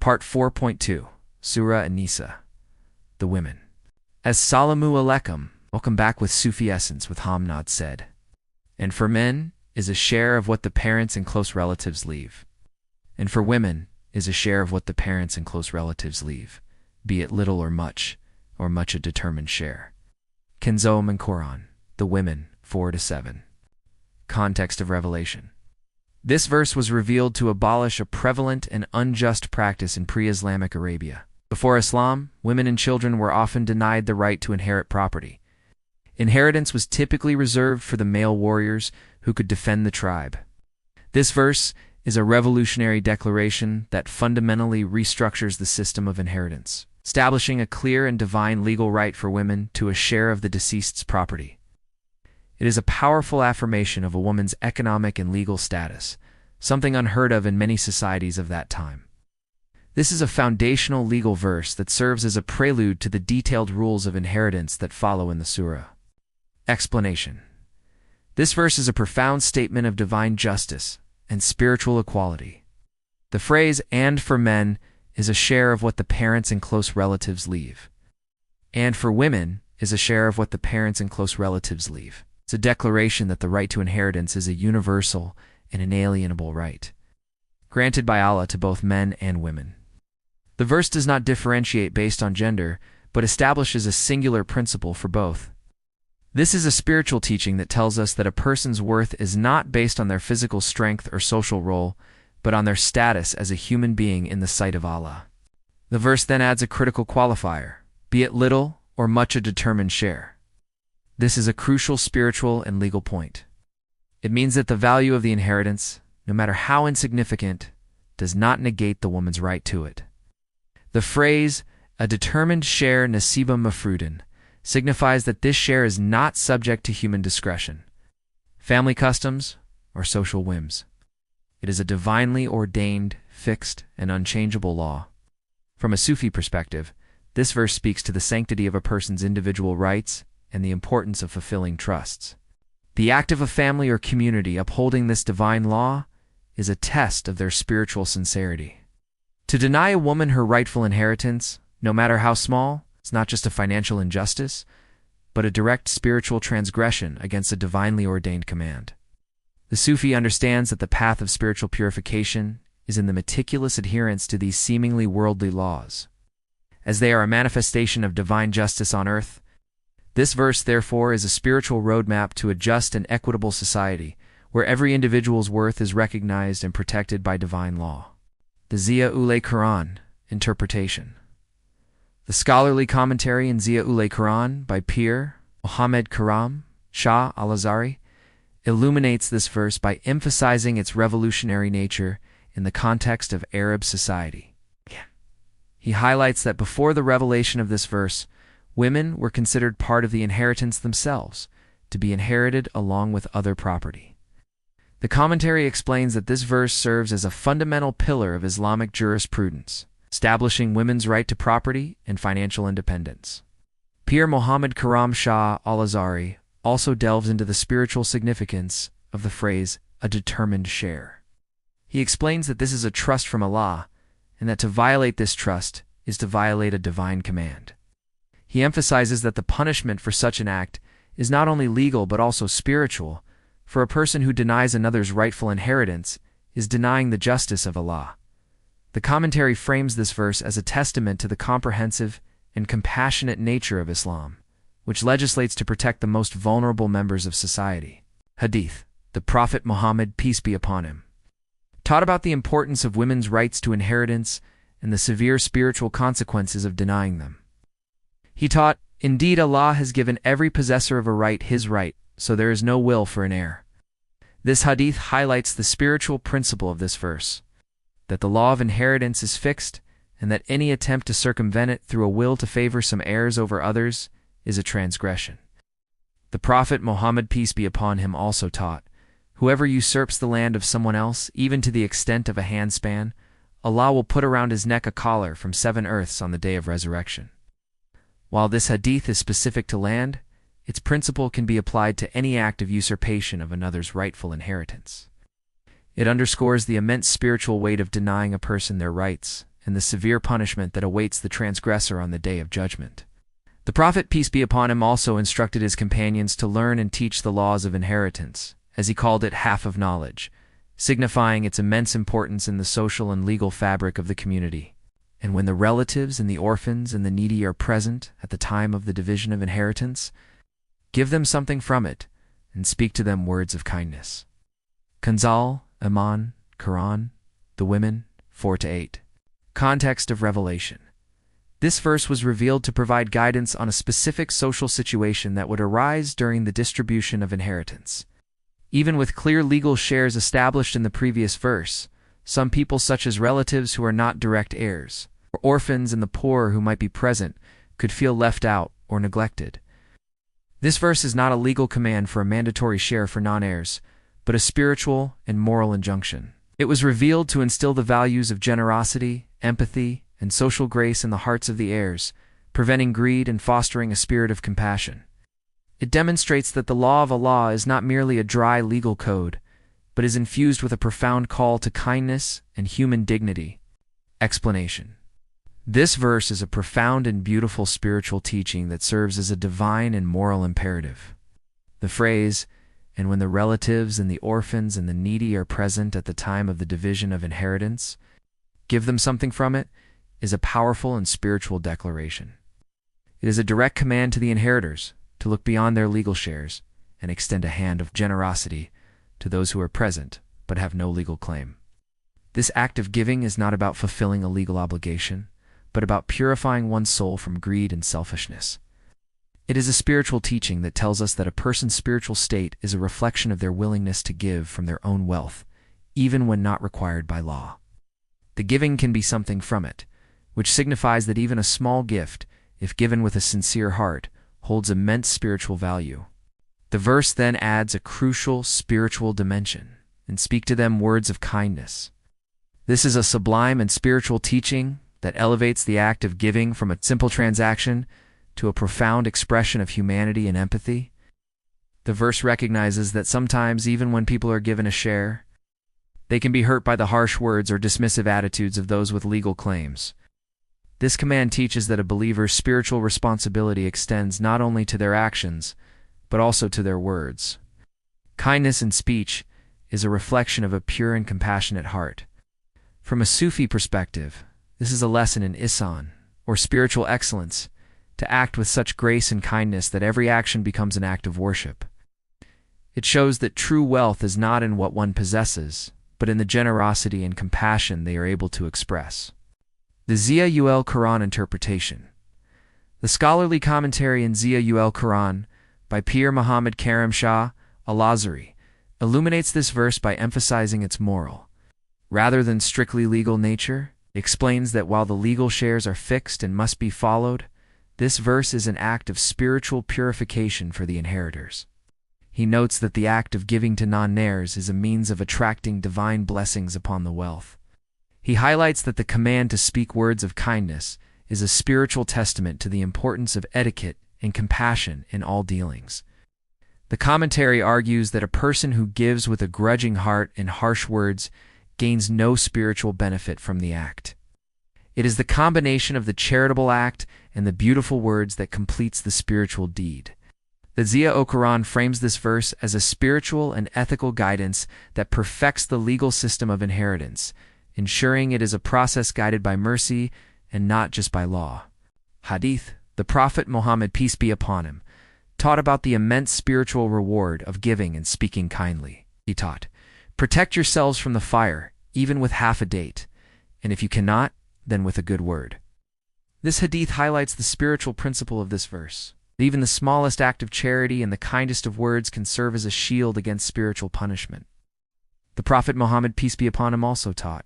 Part 4.2, Surah An-Nisa, the women. Assalamu alaikum, welcome back with Sufi Essence with Hammad Syed. And for men is a share of what the parents and close relatives leave. And for women is a share of what the parents and close relatives leave, be it little or much a determined share. Kanzul Iman Quran, the women, 4-7. Context of revelation. This verse was revealed to abolish a prevalent and unjust practice in pre-Islamic Arabia. Before Islam, women and children were often denied the right to inherit property. Inheritance was typically reserved for the male warriors who could defend the tribe. This verse is a revolutionary declaration that fundamentally restructures the system of inheritance, establishing a clear and divine legal right for women to a share of the deceased's property. It is a powerful affirmation of a woman's economic and legal status, something unheard of in many societies of that time. This is a foundational legal verse that serves as a prelude to the detailed rules of inheritance that follow in the surah. Explanation. This verse is a profound statement of divine justice and spiritual equality. The phrase, "and for men," is a share of what the parents and close relatives leave. "And for women" is a share of what the parents and close relatives leave. It's a declaration that the right to inheritance is a universal and inalienable right, granted by Allah to both men and women. The verse does not differentiate based on gender, but establishes a singular principle for both. This is a spiritual teaching that tells us that a person's worth is not based on their physical strength or social role, but on their status as a human being in the sight of Allah. The verse then adds a critical qualifier, be it little or much a determined share. This is a crucial spiritual and legal point. It means that the value of the inheritance, no matter how insignificant, does not negate the woman's right to it. The phrase, "a determined share nasiba mafrudin," signifies that this share is not subject to human discretion, family customs, or social whims. It is a divinely ordained, fixed, and unchangeable law. From a Sufi perspective, this verse speaks to the sanctity of a person's individual rights and the importance of fulfilling trusts. The act of a family or community upholding this divine law is a test of their spiritual sincerity. To deny a woman her rightful inheritance, no matter how small, is not just a financial injustice, but a direct spiritual transgression against a divinely ordained command. The Sufi understands that the path of spiritual purification is in the meticulous adherence to these seemingly worldly laws. As they are a manifestation of divine justice on earth, this verse, therefore, is a spiritual roadmap to a just and equitable society, where every individual's worth is recognized and protected by divine law. The Ziya-ul Quran interpretation. The scholarly commentary in Ziya-ul Quran by Pir Muhammad Karam Shah al-Azhari illuminates this verse by emphasizing its revolutionary nature in the context of Arab society. He highlights that before the revelation of this verse, women were considered part of the inheritance themselves, to be inherited along with other property. The commentary explains that this verse serves as a fundamental pillar of Islamic jurisprudence, establishing women's right to property and financial independence. Pir Muhammad Karam Shah al-Azhari also delves into the spiritual significance of the phrase, "a determined share." He explains that this is a trust from Allah, and that to violate this trust is to violate a divine command. He emphasizes that the punishment for such an act is not only legal but also spiritual, for a person who denies another's rightful inheritance is denying the justice of Allah. The commentary frames this verse as a testament to the comprehensive and compassionate nature of Islam, which legislates to protect the most vulnerable members of society. Hadith. The Prophet Muhammad, peace be upon him, taught about the importance of women's rights to inheritance and the severe spiritual consequences of denying them. He taught, "Indeed, Allah has given every possessor of a right his right, so there is no will for an heir." This hadith highlights the spiritual principle of this verse, that the law of inheritance is fixed, and that any attempt to circumvent it through a will to favor some heirs over others is a transgression. The Prophet Muhammad, peace be upon him, also taught, "Whoever usurps the land of someone else, even to the extent of a handspan, Allah will put around his neck a collar from 7 earths on the day of resurrection." While this hadith is specific to land, its principle can be applied to any act of usurpation of another's rightful inheritance. It underscores the immense spiritual weight of denying a person their rights and the severe punishment that awaits the transgressor on the day of judgment. The Prophet, peace be upon him, also instructed his companions to learn and teach the laws of inheritance, as he called it half of knowledge, signifying its immense importance in the social and legal fabric of the community. And when the relatives and the orphans and the needy are present at the time of the division of inheritance, give them something from it, and speak to them words of kindness. Kanzul Iman, Quran, the women, 4-8. Context of revelation. This verse was revealed to provide guidance on a specific social situation that would arise during the distribution of inheritance. Even with clear legal shares established in the previous verse, some people such as relatives who are not direct heirs, or orphans and the poor who might be present, could feel left out or neglected. This verse is not a legal command for a mandatory share for non-heirs, but a spiritual and moral injunction. It was revealed to instill the values of generosity, empathy, and social grace in the hearts of the heirs, preventing greed and fostering a spirit of compassion. It demonstrates that the law of Allah is not merely a dry legal code, but is infused with a profound call to kindness and human dignity. Explanation. This verse is a profound and beautiful spiritual teaching that serves as a divine and moral imperative. The phrase, "And when the relatives and the orphans and the needy are present at the time of the division of inheritance, give them something from it," is a powerful and spiritual declaration. It is a direct command to the inheritors to look beyond their legal shares and extend a hand of generosity to those who are present but have no legal claim. This act of giving is not about fulfilling a legal obligation, but about purifying one's soul from greed and selfishness. It is a spiritual teaching that tells us that a person's spiritual state is a reflection of their willingness to give from their own wealth, even when not required by law. The giving can be something from it, which signifies that even a small gift, if given with a sincere heart, holds immense spiritual value. The verse then adds a crucial spiritual dimension, and speak to them words of kindness. This is a sublime and spiritual teaching that elevates the act of giving from a simple transaction to a profound expression of humanity and empathy. The verse recognizes that sometimes, even when people are given a share, they can be hurt by the harsh words or dismissive attitudes of those with legal claims. This command teaches that a believer's spiritual responsibility extends not only to their actions, but also to their words. Kindness in speech is a reflection of a pure and compassionate heart. From a Sufi perspective, this is a lesson in ihsan, or spiritual excellence, to act with such grace and kindness that every action becomes an act of worship. It shows that true wealth is not in what one possesses, but in the generosity and compassion they are able to express. The Ziya-ul Quran interpretation. The scholarly commentary in Ziya-ul Quran by Pir Muhammad Karim Shah al-Azhari illuminates this verse by emphasizing its moral, rather than strictly legal nature. It explains that while the legal shares are fixed and must be followed, this verse is an act of spiritual purification for the inheritors. He notes that the act of giving to non-heirs is a means of attracting divine blessings upon the wealth. He highlights that the command to speak words of kindness is a spiritual testament to the importance of etiquette and compassion in all dealings. The commentary argues that a person who gives with a grudging heart and harsh words gains no spiritual benefit from the act. It is the combination of the charitable act and the beautiful words that completes the spiritual deed. The Ziya-ul Quran frames this verse as a spiritual and ethical guidance that perfects the legal system of inheritance, ensuring it is a process guided by mercy and not just by law. Hadith. The Prophet Muhammad, peace be upon him, taught about the immense spiritual reward of giving and speaking kindly. He taught, "Protect yourselves from the fire, even with half a date, and if you cannot, then with a good word." This hadith highlights the spiritual principle of this verse. Even the smallest act of charity and the kindest of words can serve as a shield against spiritual punishment. The Prophet Muhammad, peace be upon him, also taught,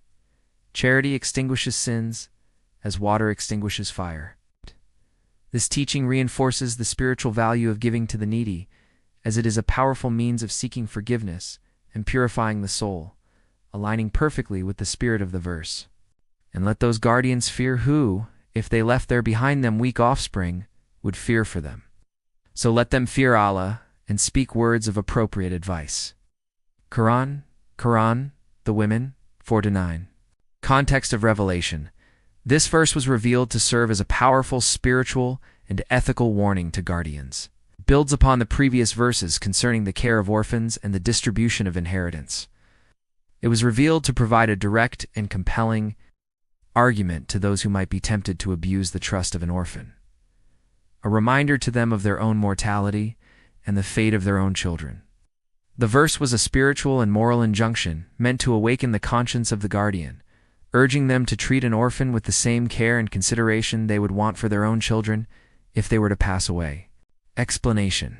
"Charity extinguishes sins as water extinguishes fire." This teaching reinforces the spiritual value of giving to the needy, as it is a powerful means of seeking forgiveness and purifying the soul, aligning perfectly with the spirit of the verse. And let those guardians fear who, if they left there behind them weak offspring, would fear for them. So let them fear Allah and speak words of appropriate advice. Quran, the women, 4-9. Context of revelation. This verse was revealed to serve as a powerful spiritual and ethical warning to guardians. It builds upon the previous verses concerning the care of orphans and the distribution of inheritance. It was revealed to provide a direct and compelling argument to those who might be tempted to abuse the trust of an orphan, a reminder to them of their own mortality and the fate of their own children. The verse was a spiritual and moral injunction meant to awaken the conscience of the guardian, urging them to treat an orphan with the same care and consideration they would want for their own children if they were to pass away. Explanation.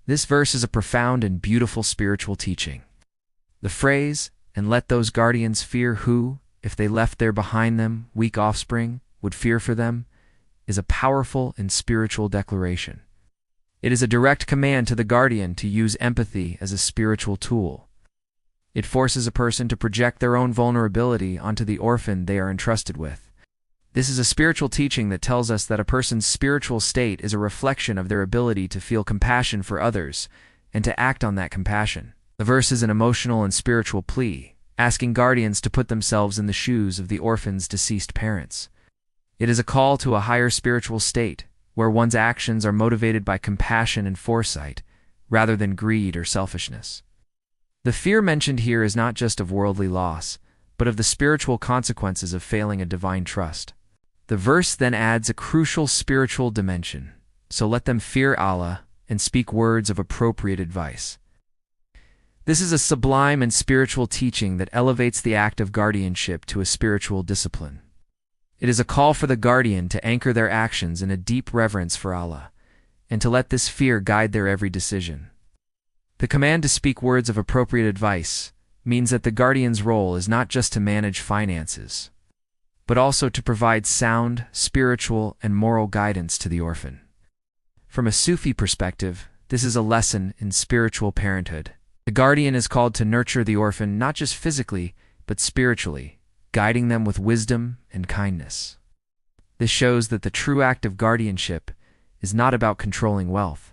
This verse is a profound and beautiful spiritual teaching. The phrase, "And let those guardians fear who, if they left there behind them weak offspring, would fear for them," is a powerful and spiritual declaration. It is a direct command to the guardian to use empathy as a spiritual tool. It forces a person to project their own vulnerability onto the orphan they are entrusted with. This is a spiritual teaching that tells us that a person's spiritual state is a reflection of their ability to feel compassion for others and to act on that compassion. The verse is an emotional and spiritual plea, asking guardians to put themselves in the shoes of the orphan's deceased parents. It is a call to a higher spiritual state, where one's actions are motivated by compassion and foresight, rather than greed or selfishness. The fear mentioned here is not just of worldly loss, but of the spiritual consequences of failing a divine trust. The verse then adds a crucial spiritual dimension, so let them fear Allah and speak words of appropriate advice. This is a sublime and spiritual teaching that elevates the act of guardianship to a spiritual discipline. It is a call for the guardian to anchor their actions in a deep reverence for Allah, and to let this fear guide their every decision. The command to speak words of appropriate advice means that the guardian's role is not just to manage finances, but also to provide sound, spiritual, and moral guidance to the orphan. From a Sufi perspective, this is a lesson in spiritual parenthood. The guardian is called to nurture the orphan not just physically, but spiritually, guiding them with wisdom and kindness. This shows that the true act of guardianship is not about controlling wealth,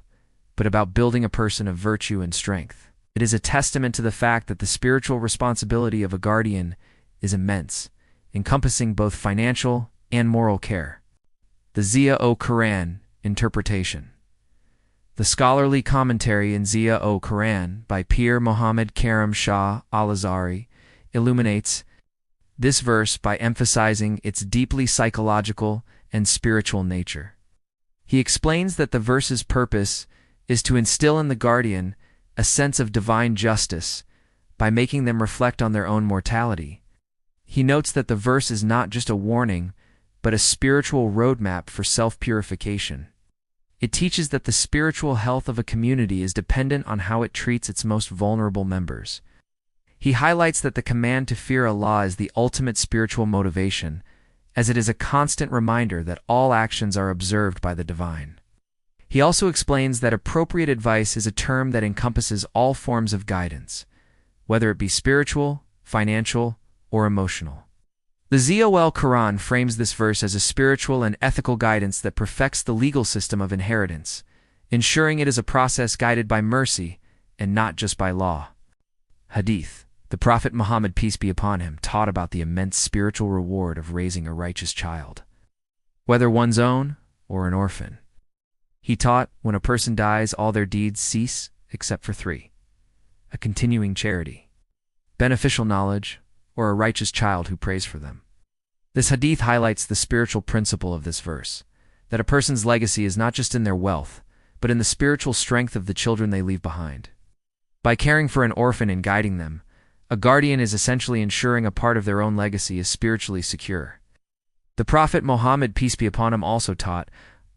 but about building a person of virtue and strength. It is a testament to the fact that the spiritual responsibility of a guardian is immense, encompassing both financial and moral care. The Quran interpretation. The scholarly commentary in Quran by Pir Muhammad Karim Shah al-Azhari illuminates this verse by emphasizing its deeply psychological and spiritual nature. He explains that the verse's purpose is to instill in the guardian a sense of divine justice by making them reflect on their own mortality. He notes that the verse is not just a warning, but a spiritual roadmap for self-purification. It teaches that the spiritual health of a community is dependent on how it treats its most vulnerable members. He highlights that the command to fear Allah is the ultimate spiritual motivation, as it is a constant reminder that all actions are observed by the divine. He also explains that appropriate advice is a term that encompasses all forms of guidance, whether it be spiritual, financial, or emotional. The Quran frames this verse as a spiritual and ethical guidance that perfects the legal system of inheritance, ensuring it is a process guided by mercy and not just by law. Hadith. The Prophet Muhammad, peace be upon him, taught about the immense spiritual reward of raising a righteous child, whether one's own or an orphan. He taught, when a person dies, all their deeds cease except for three: a continuing charity, beneficial knowledge, or a righteous child who prays for them. This hadith highlights the spiritual principle of this verse, that a person's legacy is not just in their wealth, but in the spiritual strength of the children they leave behind. By caring for an orphan and guiding them, a guardian is essentially ensuring a part of their own legacy is spiritually secure. The Prophet Muhammad, peace be upon him, also taught,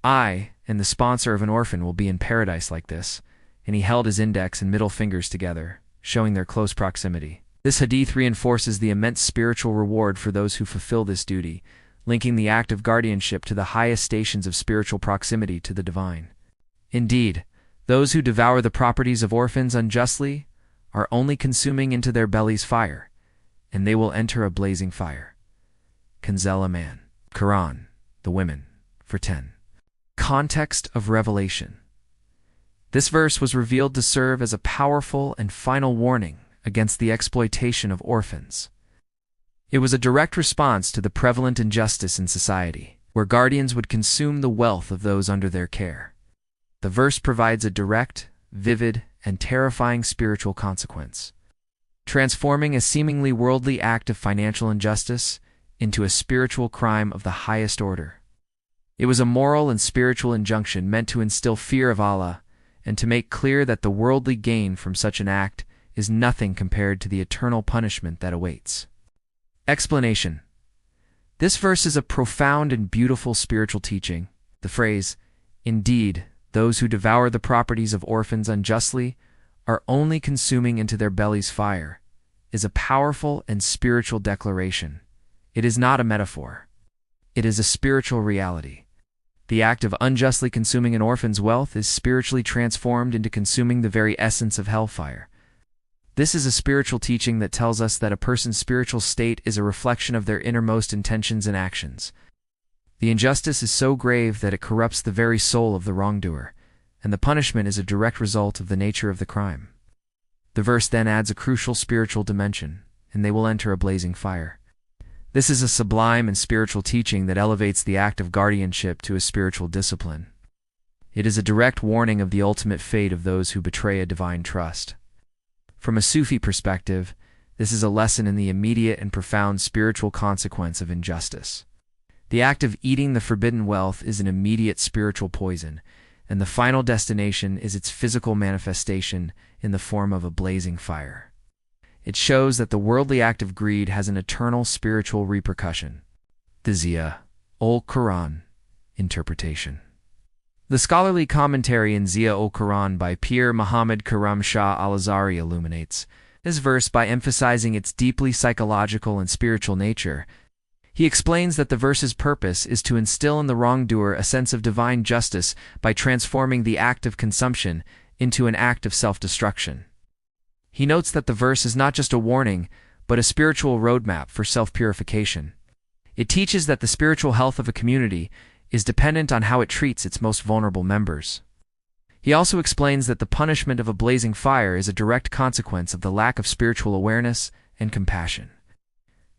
"I and the sponsor of an orphan will be in paradise like this," and he held his index and middle fingers together, showing their close proximity. This hadith reinforces the immense spiritual reward for those who fulfill this duty, linking the act of guardianship to the highest stations of spiritual proximity to the divine. Indeed, those who devour the properties of orphans unjustly are only consuming into their bellies fire, and they will enter a blazing fire. Kanzul Iman. Quran, the women, for 10. Context of revelation. This verse was revealed to serve as a powerful and final warning against the exploitation of orphans. It was a direct response to the prevalent injustice in society, where guardians would consume the wealth of those under their care. The verse provides a direct, vivid, and terrifying spiritual consequence, transforming a seemingly worldly act of financial injustice into a spiritual crime of the highest order. It was a moral and spiritual injunction meant to instill fear of Allah and to make clear that the worldly gain from such an act is nothing compared to the eternal punishment that awaits. Explanation. This verse is a profound and beautiful spiritual teaching. The phrase, "Indeed, those who devour the properties of orphans unjustly are only consuming into their bellies fire," is a powerful and spiritual declaration. It is not a metaphor. It is a spiritual reality. The act of unjustly consuming an orphan's wealth is spiritually transformed into consuming the very essence of hellfire. This is a spiritual teaching that tells us that a person's spiritual state is a reflection of their innermost intentions and actions. The injustice is so grave that it corrupts the very soul of the wrongdoer, and the punishment is a direct result of the nature of the crime. The verse then adds a crucial spiritual dimension, and they will enter a blazing fire. This is a sublime and spiritual teaching that elevates the act of guardianship to a spiritual discipline. It is a direct warning of the ultimate fate of those who betray a divine trust. From a Sufi perspective, this is a lesson in the immediate and profound spiritual consequence of injustice. The act of eating the forbidden wealth is an immediate spiritual poison, and the final destination is its physical manifestation in the form of a blazing fire. It shows that the worldly act of greed has an eternal spiritual repercussion. The Zia ul-Quran interpretation. The scholarly commentary in Zia ul-Quran by Pir Muhammad Karam Shah al-Azhari illuminates this verse by emphasizing its deeply psychological and spiritual nature. He explains that the verse's purpose is to instill in the wrongdoer a sense of divine justice by transforming the act of consumption into an act of self-destruction. He notes that the verse is not just a warning, but a spiritual roadmap for self-purification. It teaches that the spiritual health of a community is dependent on how it treats its most vulnerable members. He also explains that the punishment of a blazing fire is a direct consequence of the lack of spiritual awareness and compassion.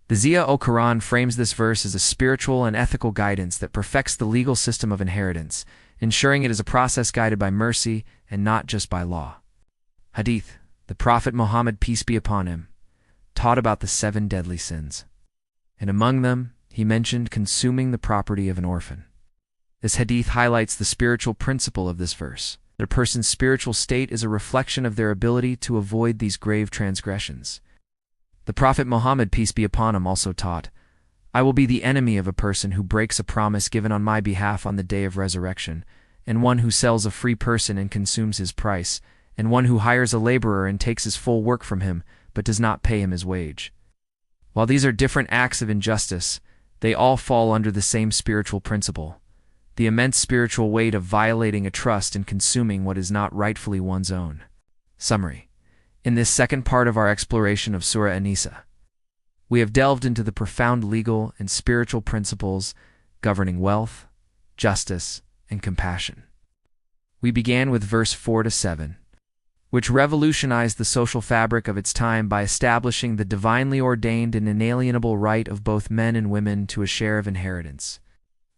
The Zia ul-Quran frames this verse as a spiritual and ethical guidance that perfects the legal system of inheritance, ensuring it is a process guided by mercy and not just by law. Hadith. The Prophet Muhammad, peace be upon him, taught about the 7 deadly sins, and among them he mentioned consuming the property of an orphan. This hadith highlights the spiritual principle of this verse, that a person's spiritual state is a reflection of their ability to avoid these grave transgressions. The Prophet Muhammad, peace be upon him, also taught, "I will be the enemy of a person who breaks a promise given on my behalf on the day of resurrection, and one who sells a free person and consumes his price, and one who hires a laborer and takes his full work from him, but does not pay him his wage." While these are different acts of injustice, they all fall under the same spiritual principle, the immense spiritual weight of violating a trust and consuming what is not rightfully one's own. Summary. In this second part of our exploration of Surah An-Nisa, we have delved into the profound legal and spiritual principles governing wealth, justice, and compassion. We began with verse 4-7, which revolutionized the social fabric of its time by establishing the divinely ordained and inalienable right of both men and women to a share of inheritance.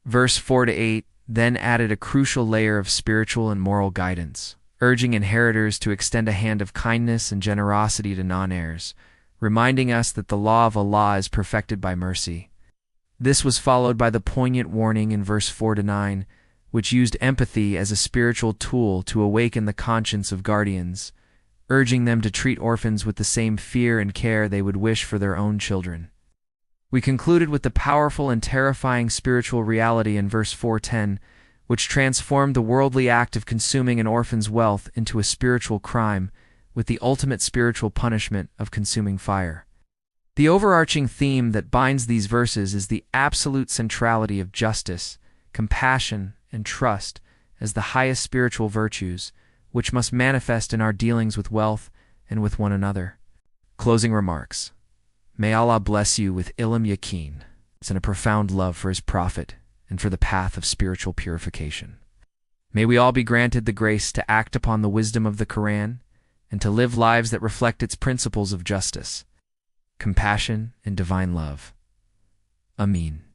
Verse 4-8 then added a crucial layer of spiritual and moral guidance, urging inheritors to extend a hand of kindness and generosity to non-heirs, reminding us that the law of Allah is perfected by mercy. This was followed by the poignant warning in verse 4-9, which used empathy as a spiritual tool to awaken the conscience of guardians, urging them to treat orphans with the same fear and care they would wish for their own children. We concluded with the powerful and terrifying spiritual reality in verse 4:10, which transformed the worldly act of consuming an orphan's wealth into a spiritual crime, with the ultimate spiritual punishment of consuming fire. The overarching theme that binds these verses is the absolute centrality of justice, compassion, and trust as the highest spiritual virtues, which must manifest in our dealings with wealth and with one another. Closing remarks. May Allah bless you with ilm yaqeen and a profound love for His Prophet and for the path of spiritual purification. May we all be granted the grace to act upon the wisdom of the Quran and to live lives that reflect its principles of justice. compassion, and divine love. Amin.